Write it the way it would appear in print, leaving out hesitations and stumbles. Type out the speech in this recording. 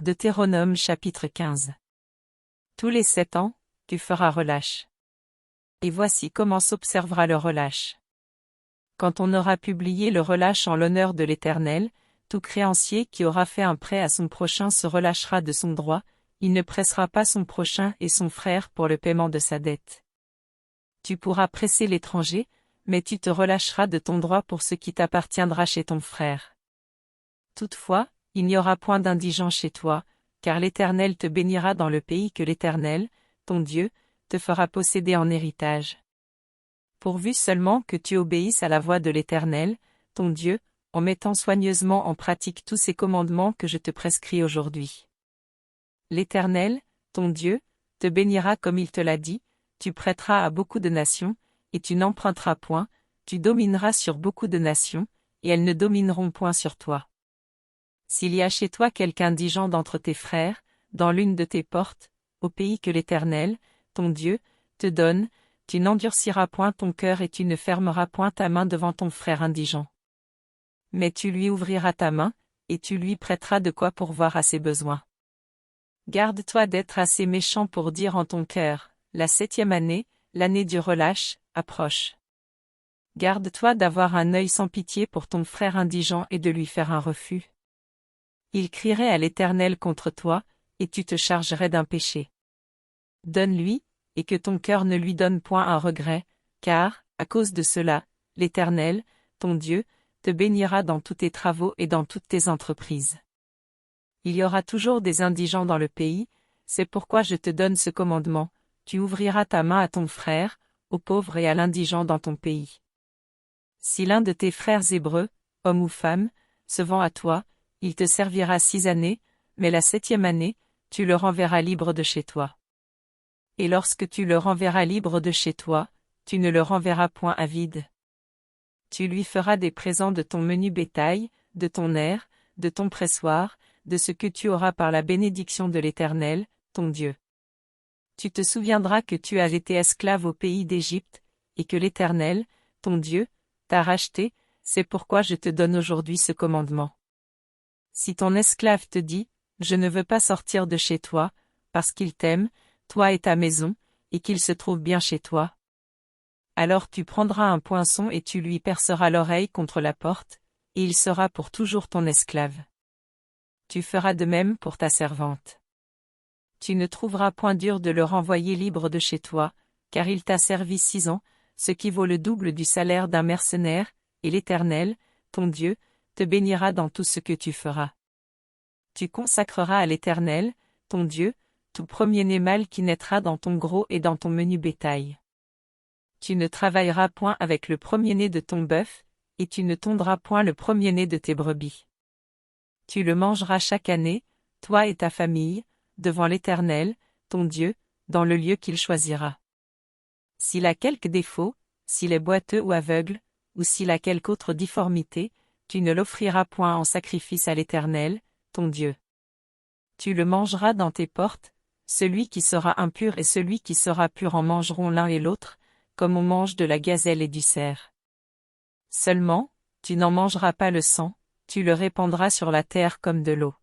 Deutéronome chapitre 15. Tous les 7 ans, tu feras relâche. Et voici comment s'observera le relâche. Quand on aura publié le relâche en l'honneur de l'Éternel, tout créancier qui aura fait un prêt à son prochain se relâchera de son droit, il ne pressera pas son prochain et son frère pour le paiement de sa dette. Tu pourras presser l'étranger, mais tu te relâcheras de ton droit pour ce qui t'appartiendra chez ton frère. Toutefois, il n'y aura point d'indigent chez toi, car l'Éternel te bénira dans le pays que l'Éternel, ton Dieu, te fera posséder en héritage. Pourvu seulement que tu obéisses à la voix de l'Éternel, ton Dieu, en mettant soigneusement en pratique tous ces commandements que je te prescris aujourd'hui. L'Éternel, ton Dieu, te bénira comme il te l'a dit, tu prêteras à beaucoup de nations, et tu n'emprunteras point, tu domineras sur beaucoup de nations, et elles ne domineront point sur toi. S'il y a chez toi quelque indigent d'entre tes frères, dans l'une de tes portes, au pays que l'Éternel, ton Dieu, te donne, tu n'endurciras point ton cœur et tu ne fermeras point ta main devant ton frère indigent. Mais tu lui ouvriras ta main, et tu lui prêteras de quoi pourvoir à ses besoins. Garde-toi d'être assez méchant pour dire en ton cœur, la 7e année, l'année du relâche, approche. Garde-toi d'avoir un œil sans pitié pour ton frère indigent et de lui faire un refus. Il crierait à l'Éternel contre toi, et tu te chargerais d'un péché. Donne-lui, et que ton cœur ne lui donne point un regret, car, à cause de cela, l'Éternel, ton Dieu, te bénira dans tous tes travaux et dans toutes tes entreprises. Il y aura toujours des indigents dans le pays, c'est pourquoi je te donne ce commandement, tu ouvriras ta main à ton frère, au pauvre et à l'indigent dans ton pays. Si l'un de tes frères hébreux, homme ou femme, se vend à toi, il te servira 6 années, mais la 7e année, tu le renverras libre de chez toi. Et lorsque tu le renverras libre de chez toi, tu ne le renverras point à vide. Tu lui feras des présents de ton menu bétail, de ton aire, de ton pressoir, de ce que tu auras par la bénédiction de l'Éternel, ton Dieu. Tu te souviendras que tu as été esclave au pays d'Égypte, et que l'Éternel, ton Dieu, t'a racheté, c'est pourquoi je te donne aujourd'hui ce commandement. Si ton esclave te dit, je ne veux pas sortir de chez toi, parce qu'il t'aime, toi et ta maison, et qu'il se trouve bien chez toi, alors tu prendras un poinçon et tu lui perceras l'oreille contre la porte, et il sera pour toujours ton esclave. Tu feras de même pour ta servante. Tu ne trouveras point dur de le renvoyer libre de chez toi, car il t'a servi 6 ans, ce qui vaut le double du salaire d'un mercenaire, et l'Éternel, ton Dieu, te bénira dans tout ce que tu feras. Tu consacreras à l'Éternel, ton Dieu, tout premier-né mâle qui naîtra dans ton gros et dans ton menu bétail. Tu ne travailleras point avec le premier-né de ton bœuf, et tu ne tondras point le premier-né de tes brebis. Tu le mangeras chaque année, toi et ta famille, devant l'Éternel, ton Dieu, dans le lieu qu'il choisira. S'il a quelque défaut, s'il est boiteux ou aveugle, ou s'il a quelque autre difformité, tu ne l'offriras point en sacrifice à l'Éternel, ton Dieu. Tu le mangeras dans tes portes, celui qui sera impur et celui qui sera pur en mangeront l'un et l'autre, comme on mange de la gazelle et du cerf. Seulement, tu n'en mangeras pas le sang, tu le répandras sur la terre comme de l'eau.